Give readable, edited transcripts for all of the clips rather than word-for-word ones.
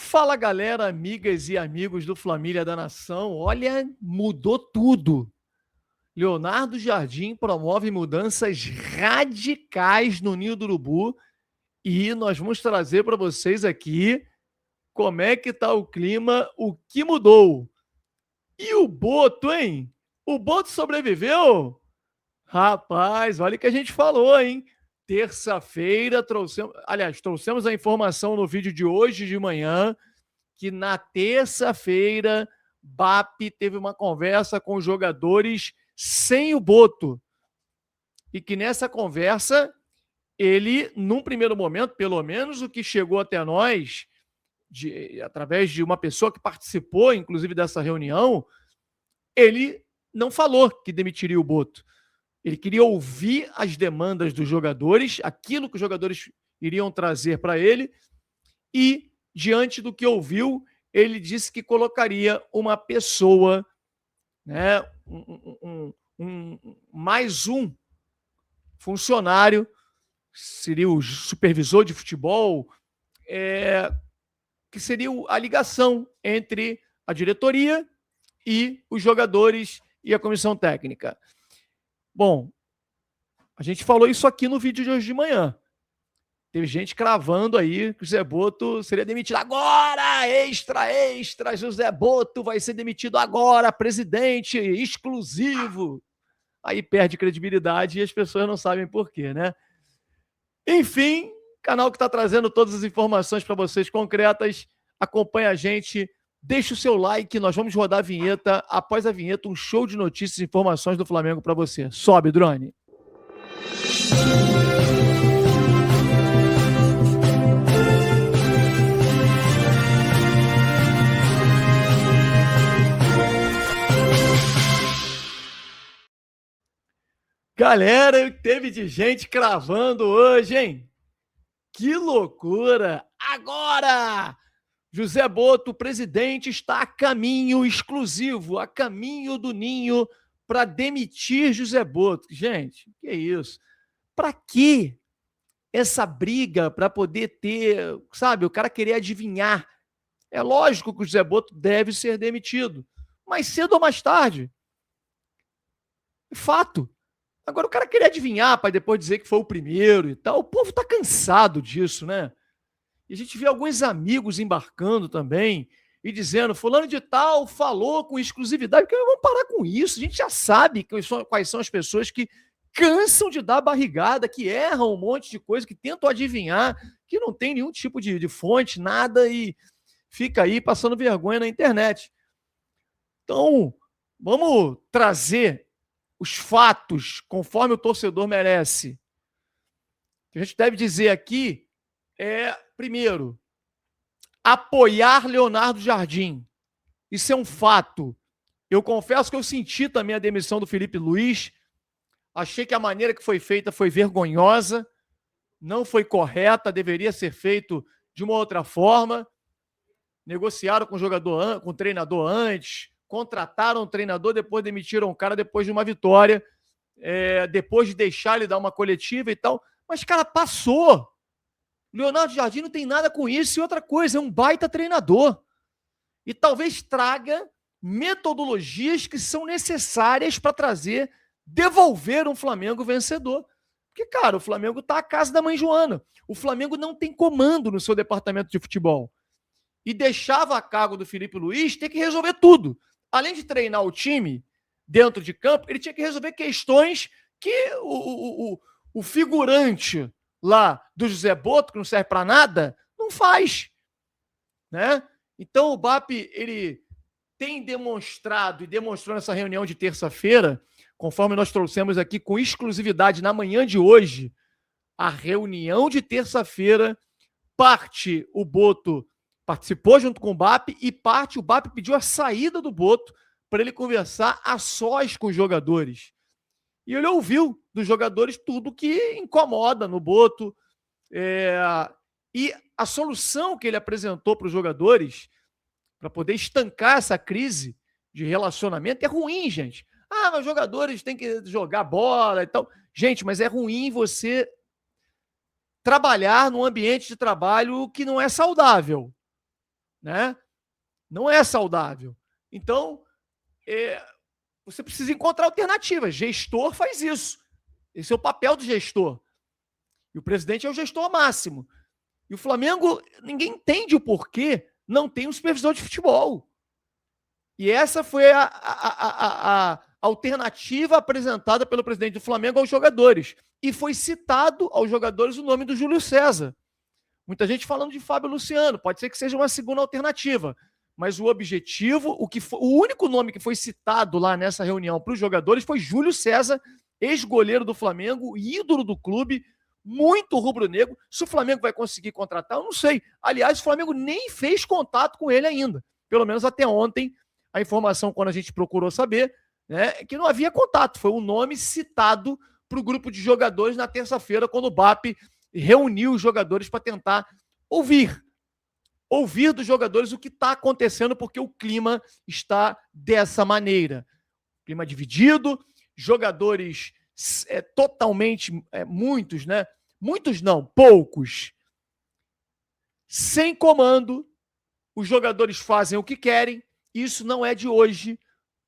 Fala galera, amigas e amigos do Família da Nação. Olha, mudou tudo. Leonardo Jardim promove mudanças radicais no Ninho do Urubu e nós vamos trazer para vocês aqui como é que tá o clima, o que mudou. E o Boto, hein? O Boto sobreviveu? Rapaz, olha o que a gente falou, hein? Terça-feira trouxemos a informação no vídeo de hoje de manhã que na terça-feira BAP teve uma conversa com os jogadores sem o Boto. E que nessa conversa, ele, num primeiro momento, pelo menos o que chegou até nós, através de uma pessoa que participou, inclusive, dessa reunião, ele não falou que demitiria o Boto. Ele queria ouvir as demandas dos jogadores, aquilo que os jogadores iriam trazer para ele, e, diante do que ouviu, ele disse que colocaria uma pessoa, né, mais um funcionário, seria o supervisor de futebol, que seria a ligação entre a diretoria e os jogadores e a comissão técnica. Bom, a gente falou isso aqui no vídeo de hoje de manhã. Teve gente cravando aí que o Zé Boto seria demitido agora, extra, José Boto vai ser demitido agora, presidente exclusivo. Aí perde credibilidade e as pessoas não sabem por quê, né? Enfim, canal que está trazendo todas as informações para vocês concretas. Acompanha a gente, deixa o seu like, nós vamos rodar a vinheta. Após a vinheta, um show de notícias e informações do Flamengo para você. Sobe, drone. Galera, teve de gente cravando hoje, hein? Que loucura! Agora! José Boto, presidente, está a caminho exclusivo, a caminho do Ninho para demitir José Boto. Gente, que isso? Para que essa briga para poder ter, sabe, o cara querer adivinhar? É lógico que o José Boto deve ser demitido, mas cedo ou mais tarde. Fato. Agora o cara queria adivinhar para depois dizer que foi o primeiro e tal. O povo tá cansado disso, né? E a gente vê alguns amigos embarcando também e dizendo, fulano de tal falou com exclusividade, porque vamos parar com isso. A gente já sabe quais são as pessoas que cansam de dar barrigada, que erram um monte de coisa, que tentam adivinhar, que não tem nenhum tipo de fonte, nada, e fica aí passando vergonha na internet. Então, vamos trazer os fatos, conforme o torcedor merece. O que a gente deve dizer aqui é, primeiro, apoiar Leonardo Jardim. Isso é um fato. Eu confesso que eu senti também a demissão do Felipe Luiz. Achei que a maneira que foi feita foi vergonhosa, não foi correta, deveria ser feito de uma outra forma. Negociaram com o jogador, com o treinador antes, contrataram um treinador, depois demitiram o cara depois de uma vitória, depois de deixar ele dar uma coletiva e tal. Mas, cara, passou. Leonardo Jardim não tem nada com isso. E outra coisa, é um baita treinador. E talvez traga metodologias que são necessárias para devolver um Flamengo vencedor. Porque, cara, o Flamengo está à casa da mãe Joana. O Flamengo não tem comando no seu departamento de futebol. E deixava a cargo do Felipe Luiz ter que resolver tudo. Além de treinar o time dentro de campo, ele tinha que resolver questões que o figurante lá do José Boto, que não serve para nada, não faz. Né? Então o BAP ele tem demonstrado e demonstrou nessa reunião de terça-feira, conforme nós trouxemos aqui com exclusividade na manhã de hoje, a reunião de terça-feira, parte o Boto participou junto com o BAP e parte o BAP pediu a saída do Boto para ele conversar a sós com os jogadores. E ele ouviu dos jogadores tudo que incomoda no Boto. E a solução que ele apresentou para os jogadores para poder estancar essa crise de relacionamento é ruim, gente. Ah, mas os jogadores têm que jogar bola e tal. Gente, mas é ruim você trabalhar num ambiente de trabalho que não é saudável. né? Não é saudável. Então, você precisa encontrar alternativas. Gestor faz isso. Esse é o papel do gestor. E o presidente é o gestor máximo. E o Flamengo, ninguém entende o porquê não tem um supervisor de futebol. E essa foi a alternativa apresentada pelo presidente do Flamengo aos jogadores. E foi citado aos jogadores o nome do Júlio César. Muita gente falando de Fábio Luciano. Pode ser que seja uma segunda alternativa. Mas o objetivo, o único nome que foi citado lá nessa reunião para os jogadores foi Júlio César, ex-goleiro do Flamengo, ídolo do clube, muito rubro-negro. Se o Flamengo vai conseguir contratar, eu não sei. Aliás, o Flamengo nem fez contato com ele ainda. Pelo menos até ontem, a informação, quando a gente procurou saber, né, é que não havia contato. Foi um nome citado para o grupo de jogadores na terça-feira, quando o BAP reuniu os jogadores para tentar ouvir dos jogadores o que está acontecendo, porque o clima está dessa maneira. Clima dividido, jogadores totalmente, muitos, né? Muitos não, poucos. Sem comando, os jogadores fazem o que querem. Isso não é de hoje.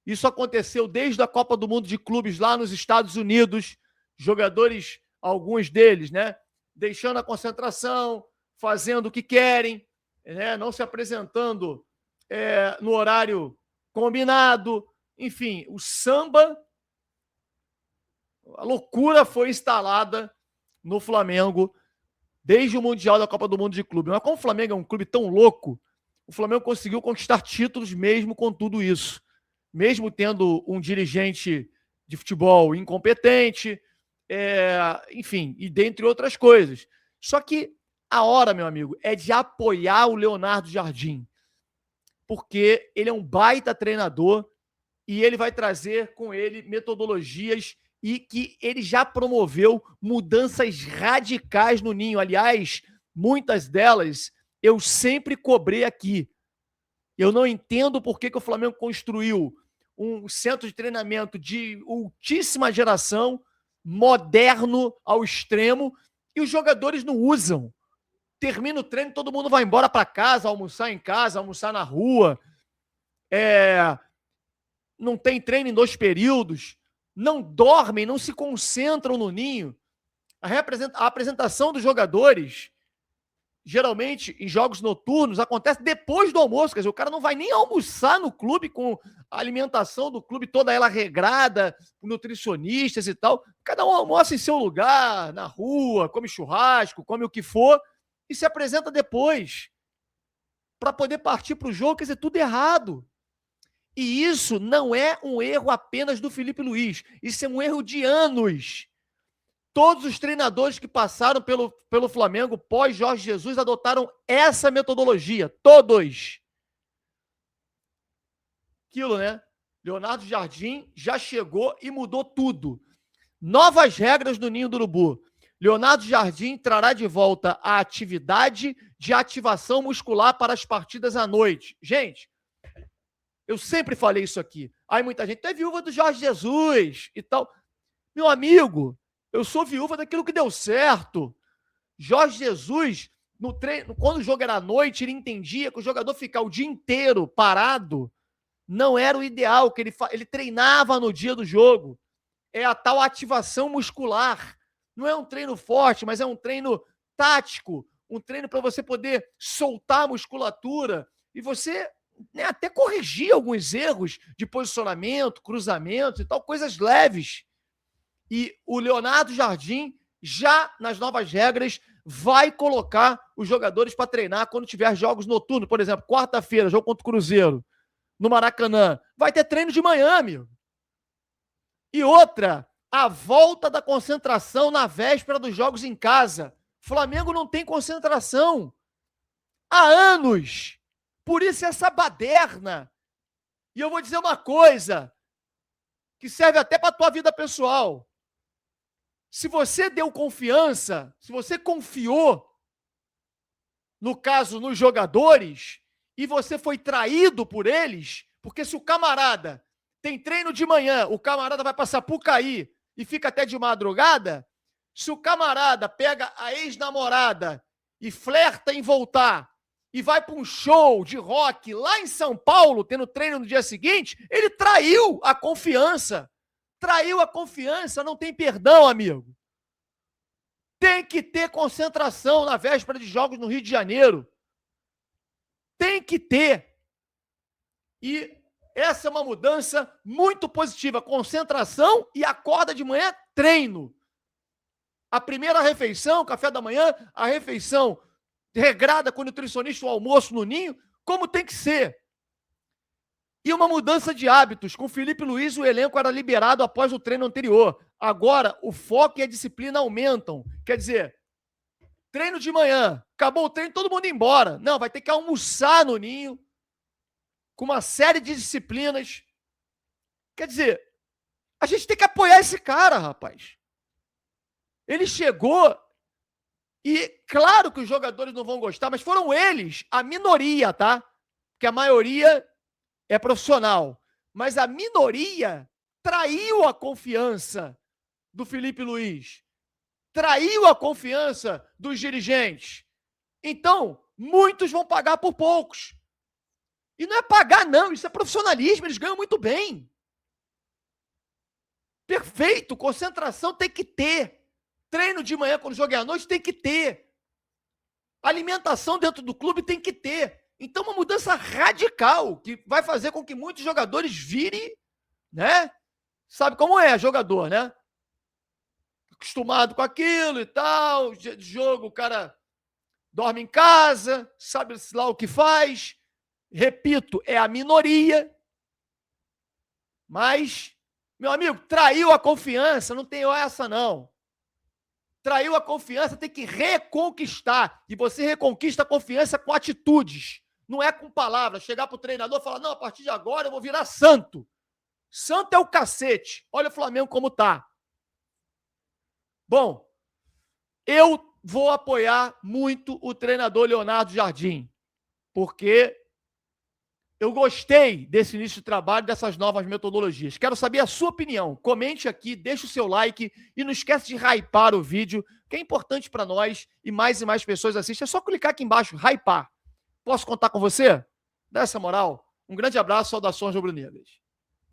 Isso aconteceu desde a Copa do Mundo de Clubes lá nos Estados Unidos. Jogadores, alguns deles, né? Deixando a concentração, fazendo o que querem, né? Não se apresentando no horário combinado. Enfim, o samba, a loucura foi instalada no Flamengo desde o Mundial da Copa do Mundo de Clube. Mas como o Flamengo é um clube tão louco, o Flamengo conseguiu conquistar títulos mesmo com tudo isso. Mesmo tendo um dirigente de futebol incompetente, enfim, e dentre outras coisas. Só que a hora, meu amigo, é de apoiar o Leonardo Jardim, porque ele é um baita treinador e ele vai trazer com ele metodologias e que ele já promoveu mudanças radicais no Ninho. Aliás, muitas delas eu sempre cobrei aqui. Eu não entendo por que o Flamengo construiu um centro de treinamento de altíssima geração, moderno ao extremo, e os jogadores não usam. Termina o treino, todo mundo vai embora para casa, almoçar em casa, almoçar na rua. Não tem treino em 2 períodos. Não dormem, não se concentram no Ninho. A apresentação dos jogadores, geralmente em jogos noturnos, acontece depois do almoço. Quer dizer, o cara não vai nem almoçar no clube com a alimentação do clube toda ela regrada, nutricionistas e tal. Cada um almoça em seu lugar, na rua, come churrasco, come o que for, e se apresenta depois para poder partir para o jogo. Quer dizer, tudo errado. E isso não é um erro apenas do Felipe Luiz. Isso é um erro de anos. Todos os treinadores que passaram pelo Flamengo pós Jorge Jesus adotaram essa metodologia. Todos. Aquilo, né? Leonardo Jardim já chegou e mudou tudo. Novas regras do Ninho do Urubu. Leonardo Jardim trará de volta a atividade de ativação muscular para as partidas à noite. Gente, eu sempre falei isso aqui. Aí muita gente é viúva do Jorge Jesus e tal. Meu amigo, eu sou viúva daquilo que deu certo. Jorge Jesus, no treino, quando o jogo era à noite, ele entendia que o jogador ficar o dia inteiro parado não era o ideal, que ele treinava no dia do jogo. É a tal ativação muscular. Não é um treino forte, mas é um treino tático, um treino para você poder soltar a musculatura e você, né, até corrigir alguns erros de posicionamento, cruzamento e tal, coisas leves. E o Leonardo Jardim, já nas novas regras, vai colocar os jogadores para treinar quando tiver jogos noturnos. Por exemplo, quarta-feira, jogo contra o Cruzeiro, no Maracanã. Vai ter treino de manhã, amigo. E outra, a volta da concentração na véspera dos jogos em casa. Flamengo não tem concentração há anos. Por isso essa baderna. E eu vou dizer uma coisa que serve até para a tua vida pessoal. Se você deu confiança, se você confiou, no caso, nos jogadores, e você foi traído por eles, porque se o camarada tem treino de manhã, o camarada vai passar por cair e fica até de madrugada, se o camarada pega a ex-namorada e flerta em voltar e vai para um show de rock lá em São Paulo, tendo treino no dia seguinte, ele traiu a confiança. Traiu a confiança, não tem perdão, amigo. Tem que ter concentração na véspera de jogos no Rio de Janeiro. Tem que ter. E essa é uma mudança muito positiva. Concentração e acorda de manhã, treino. A primeira refeição, café da manhã, a refeição regrada com o nutricionista, o almoço no ninho, como tem que ser. E uma mudança de hábitos. Com o Felipe Luiz, o elenco era liberado após o treino anterior. Agora, o foco e a disciplina aumentam. Quer dizer, treino de manhã, acabou o treino, todo mundo embora. Não, vai ter que almoçar no ninho, com uma série de disciplinas. Quer dizer, a gente tem que apoiar esse cara, rapaz. Ele chegou e, claro que os jogadores não vão gostar, mas foram eles, a minoria, tá? Porque a maioria é profissional. Mas a minoria traiu a confiança do Felipe Luiz. Traiu a confiança dos dirigentes. Então, muitos vão pagar por poucos. E não é pagar, não. Isso é profissionalismo. Eles ganham muito bem. Perfeito. Concentração tem que ter. Treino de manhã, quando o jogo é à noite, tem que ter. Alimentação dentro do clube tem que ter. Então, uma mudança radical que vai fazer com que muitos jogadores virem, né? Sabe como é jogador, né? Acostumado com aquilo e tal. De jogo, o cara dorme em casa, sabe lá o que faz. Repito, é a minoria. Mas, meu amigo, traiu a confiança, não tem essa não. Traiu a confiança, tem que reconquistar. E você reconquista a confiança com atitudes. Não é com palavras. Chegar pro treinador e falar, não, a partir de agora eu vou virar santo. Santo é o cacete. Olha o Flamengo como tá. Bom, eu vou apoiar muito o treinador Leonardo Jardim. Porque eu gostei desse início de trabalho, dessas novas metodologias. Quero saber a sua opinião. Comente aqui, deixe o seu like e não esquece de hypar o vídeo, que é importante para nós e mais pessoas assistem. É só clicar aqui embaixo, hypar. Posso contar com você? Dá essa moral. Um grande abraço, saudações rubro-negras.